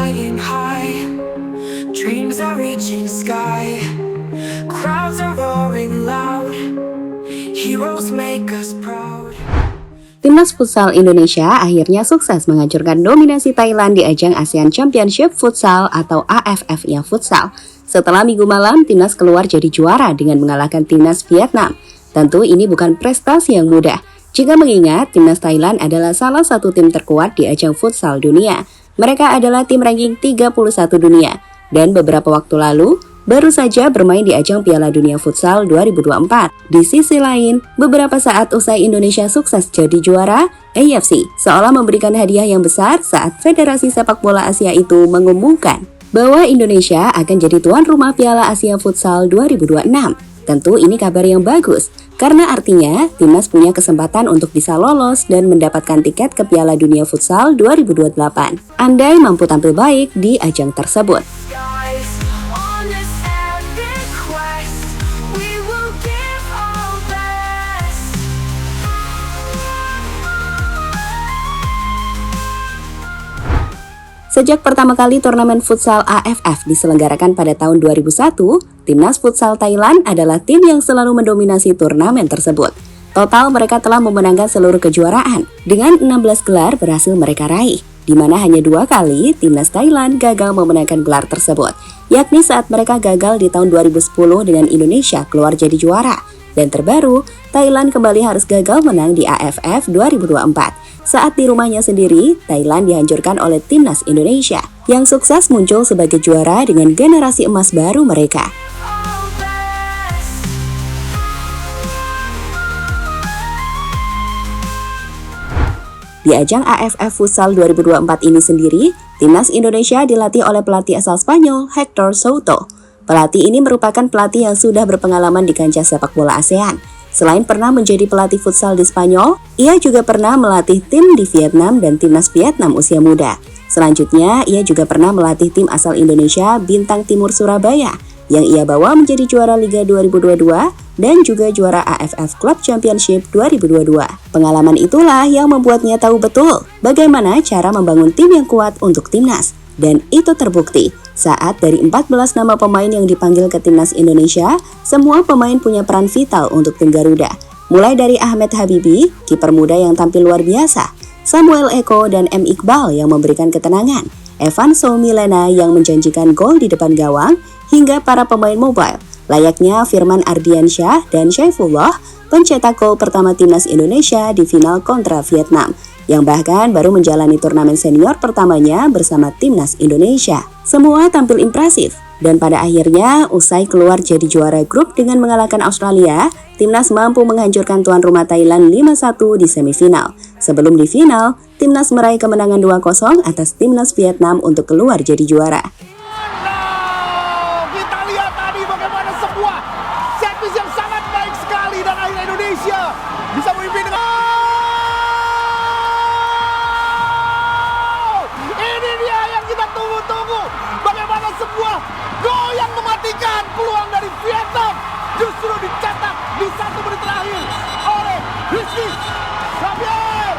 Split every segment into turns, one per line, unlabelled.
flying high. Dreams are reaching sky. Crowds are roaring loud. Heroes make us proud.
Timnas Futsal Indonesia akhirnya sukses menghancurkan dominasi Thailand di ajang ASEAN Championship Futsal atau AFF-nya Futsal. Setelah minggu malam, timnas keluar jadi juara dengan mengalahkan timnas Vietnam. Tentu ini bukan prestasi yang mudah. Jika mengingat, timnas Thailand adalah salah satu tim terkuat di ajang futsal dunia. Mereka adalah tim ranking 31 dunia. Dan beberapa waktu lalu, baru saja bermain di ajang Piala Dunia Futsal 2024. Di sisi lain, beberapa saat usai Indonesia sukses jadi juara, AFC seolah memberikan hadiah yang besar saat Federasi Sepak Bola Asia itu mengumumkan bahwa Indonesia akan jadi tuan rumah Piala Asia Futsal 2026. Tentu ini kabar yang bagus, karena artinya timnas punya kesempatan untuk bisa lolos dan mendapatkan tiket ke Piala Dunia Futsal 2028. Andai mampu tampil baik di ajang tersebut. Sejak pertama kali turnamen futsal AFF diselenggarakan pada tahun 2001, timnas futsal Thailand adalah tim yang selalu mendominasi turnamen tersebut. Total mereka telah memenangkan seluruh kejuaraan, dengan 16 gelar berhasil mereka raih, di mana hanya 2 kali timnas Thailand gagal memenangkan gelar tersebut, yakni saat mereka gagal di tahun 2010 dengan Indonesia keluar jadi juara. Dan terbaru, Thailand kembali harus gagal menang di AFF 2024. Saat di rumahnya sendiri, Thailand dihancurkan oleh timnas Indonesia yang sukses muncul sebagai juara dengan generasi emas baru mereka. Di ajang AFF Futsal 2024 ini sendiri, timnas Indonesia dilatih oleh pelatih asal Spanyol, Hector Souto. Pelatih ini merupakan pelatih yang sudah berpengalaman di kancah sepak bola ASEAN. Selain pernah menjadi pelatih futsal di Spanyol, ia juga pernah melatih tim di Vietnam dan timnas Vietnam usia muda. Selanjutnya, ia juga pernah melatih tim asal Indonesia Bintang Timur Surabaya, yang ia bawa menjadi juara Liga 2022 dan juga juara AFF Club Championship 2022. Pengalaman itulah yang membuatnya tahu betul bagaimana cara membangun tim yang kuat untuk timnas. Dan itu terbukti saat dari 14 nama pemain yang dipanggil ke timnas Indonesia, semua pemain punya peran vital untuk tim Garuda. Mulai dari Ahmed Habibi, kiper muda yang tampil luar biasa, Samuel Eko dan M. Iqbal yang memberikan ketenangan, Evan Soumilena yang menjanjikan gol di depan gawang, hingga para pemain mobile, layaknya Firman Ardiansyah dan Syaifullah, pencetak gol pertama timnas Indonesia di final kontra Vietnam, yang bahkan baru menjalani turnamen senior pertamanya bersama timnas Indonesia. Semua tampil impresif, dan pada akhirnya usai keluar jadi juara grup dengan mengalahkan Australia, timnas mampu menghancurkan tuan rumah Thailand 5-1 di semifinal. Sebelum di final, timnas meraih kemenangan 2-0 atas timnas Vietnam untuk keluar jadi juara.
Kita lihat tadi bagaimana sebuah servis yang sangat baik sekali dan akhirnya Indonesia bisa memimpin dengan sebuah gol yang mematikan peluang dari Vietnam justru dicetak di 1 menit terakhir oleh Rizky Xavier.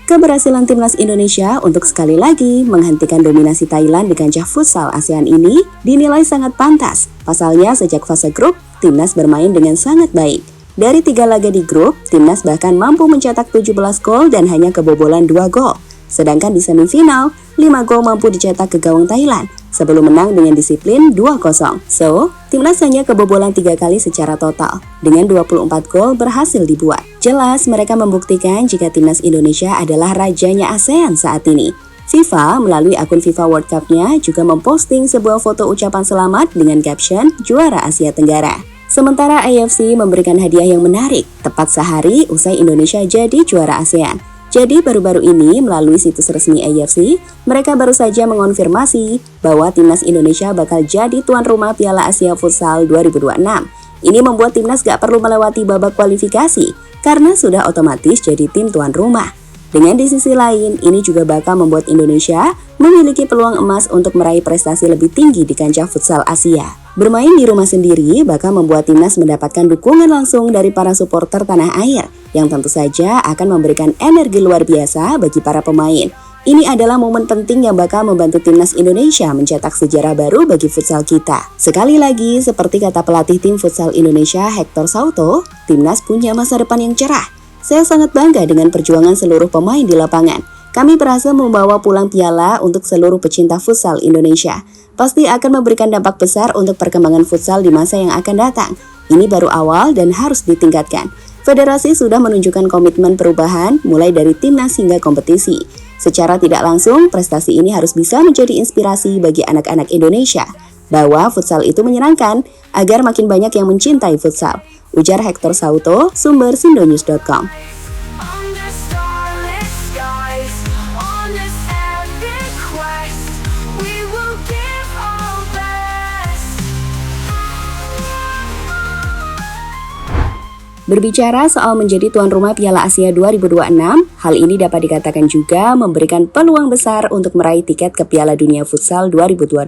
Keberhasilan timnas Indonesia untuk sekali lagi menghentikan dominasi Thailand di kancah futsal ASEAN ini dinilai sangat pantas. Pasalnya sejak fase grup, timnas bermain dengan sangat baik. Dari 3 laga di grup, timnas bahkan mampu mencetak 17 gol dan hanya kebobolan 2 gol. Sedangkan di semifinal, 5 gol mampu dicetak ke gawang Thailand sebelum menang dengan disiplin 2-0. So, timnas hanya kebobolan 3 kali secara total, dengan 24 gol berhasil dibuat. Jelas mereka membuktikan jika timnas Indonesia adalah rajanya ASEAN saat ini. FIFA melalui akun FIFA World Cup-nya juga memposting sebuah foto ucapan selamat dengan caption juara Asia Tenggara. Sementara AFC memberikan hadiah yang menarik, tepat sehari usai Indonesia jadi juara ASEAN. Jadi baru-baru ini melalui situs resmi AFC, mereka baru saja mengonfirmasi bahwa timnas Indonesia bakal jadi tuan rumah Piala Asia Futsal 2026. Ini membuat timnas gak perlu melewati babak kualifikasi, karena sudah otomatis jadi tim tuan rumah. Dengan di sisi lain, ini juga bakal membuat Indonesia memiliki peluang emas untuk meraih prestasi lebih tinggi di kancah futsal Asia. Bermain di rumah sendiri bakal membuat timnas mendapatkan dukungan langsung dari para supporter tanah air, yang tentu saja akan memberikan energi luar biasa bagi para pemain. Ini adalah momen penting yang bakal membantu timnas Indonesia mencetak sejarah baru bagi futsal kita. Sekali lagi, seperti kata pelatih tim futsal Indonesia Hector Souto, timnas punya masa depan yang cerah. Saya sangat bangga dengan perjuangan seluruh pemain di lapangan. Kami berhasil membawa pulang piala untuk seluruh pecinta futsal Indonesia. Pasti akan memberikan dampak besar untuk perkembangan futsal di masa yang akan datang. Ini baru awal dan harus ditingkatkan. Federasi sudah menunjukkan komitmen perubahan mulai dari timnas hingga kompetisi. Secara tidak langsung, prestasi ini harus bisa menjadi inspirasi bagi anak-anak Indonesia bahwa futsal itu menyenangkan agar makin banyak yang mencintai futsal. Ujar Hector Souto, sumber sindonews.com. Berbicara soal menjadi tuan rumah Piala Asia 2026, hal ini dapat dikatakan juga memberikan peluang besar untuk meraih tiket ke Piala Dunia Futsal 2028.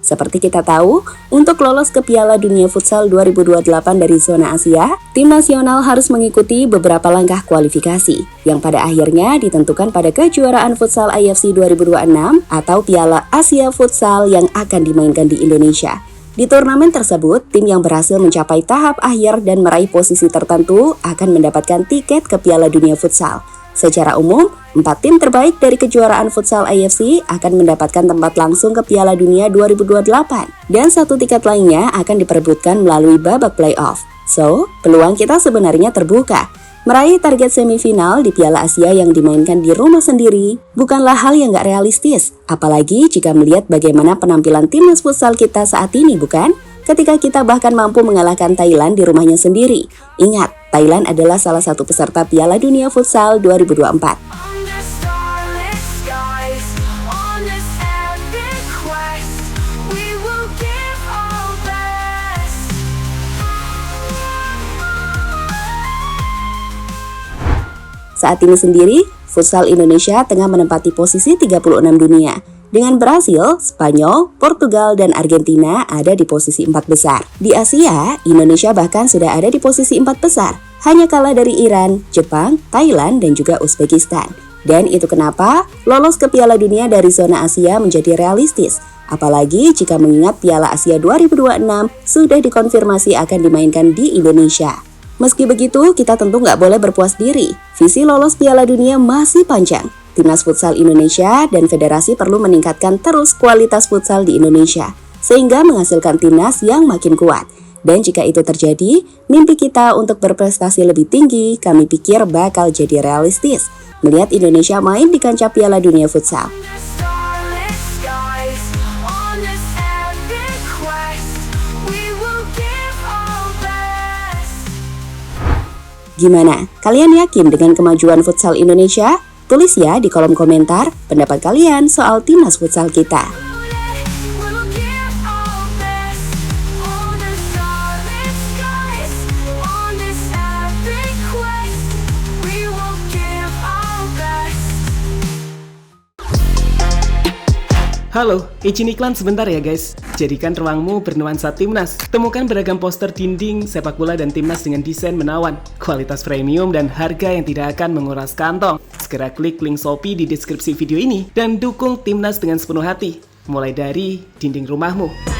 Seperti kita tahu, untuk lolos ke Piala Dunia Futsal 2028 dari zona Asia, tim nasional harus mengikuti beberapa langkah kualifikasi, yang pada akhirnya ditentukan pada kejuaraan futsal IFC 2026 atau Piala Asia Futsal yang akan dimainkan di Indonesia. Di turnamen tersebut, tim yang berhasil mencapai tahap akhir dan meraih posisi tertentu akan mendapatkan tiket ke Piala Dunia Futsal. Secara umum, 4 tim terbaik dari kejuaraan futsal IFC akan mendapatkan tempat langsung ke Piala Dunia 2028, dan 1 tiket lainnya akan diperebutkan melalui babak playoff. So, peluang kita sebenarnya terbuka. Meraih target semifinal di Piala Asia yang dimainkan di rumah sendiri bukanlah hal yang gak realistis, apalagi jika melihat bagaimana penampilan timnas futsal kita saat ini, bukan? Ketika kita bahkan mampu mengalahkan Thailand di rumahnya sendiri. Ingat, Thailand adalah salah satu peserta Piala Dunia Futsal 2024. Saat ini sendiri, futsal Indonesia tengah menempati posisi 36 dunia. Dengan Brasil, Spanyol, Portugal, dan Argentina ada di posisi 4 besar. Di Asia, Indonesia bahkan sudah ada di posisi 4 besar. Hanya kalah dari Iran, Jepang, Thailand, dan juga Uzbekistan. Dan itu kenapa lolos ke Piala Dunia dari zona Asia menjadi realistis. Apalagi jika mengingat Piala Asia 2026 sudah dikonfirmasi akan dimainkan di Indonesia. Meski begitu, kita tentu nggak boleh berpuas diri. Visi lolos Piala Dunia masih panjang. Timnas futsal Indonesia dan federasi perlu meningkatkan terus kualitas futsal di Indonesia, sehingga menghasilkan timnas yang makin kuat. Dan jika itu terjadi, mimpi kita untuk berprestasi lebih tinggi, kami pikir bakal jadi realistis. Melihat Indonesia main di kancah Piala Dunia Futsal. Gimana? Kalian yakin dengan kemajuan futsal Indonesia? Tulis ya di kolom komentar pendapat kalian soal timnas futsal kita.
Halo, izin iklan sebentar ya guys. Jadikan ruangmu bernuansa timnas. Temukan beragam poster dinding, sepak bola dan timnas dengan desain menawan, kualitas premium dan harga yang tidak akan menguras kantong. Segera klik link Shopee di deskripsi video ini dan dukung timnas dengan sepenuh hati. Mulai dari dinding rumahmu.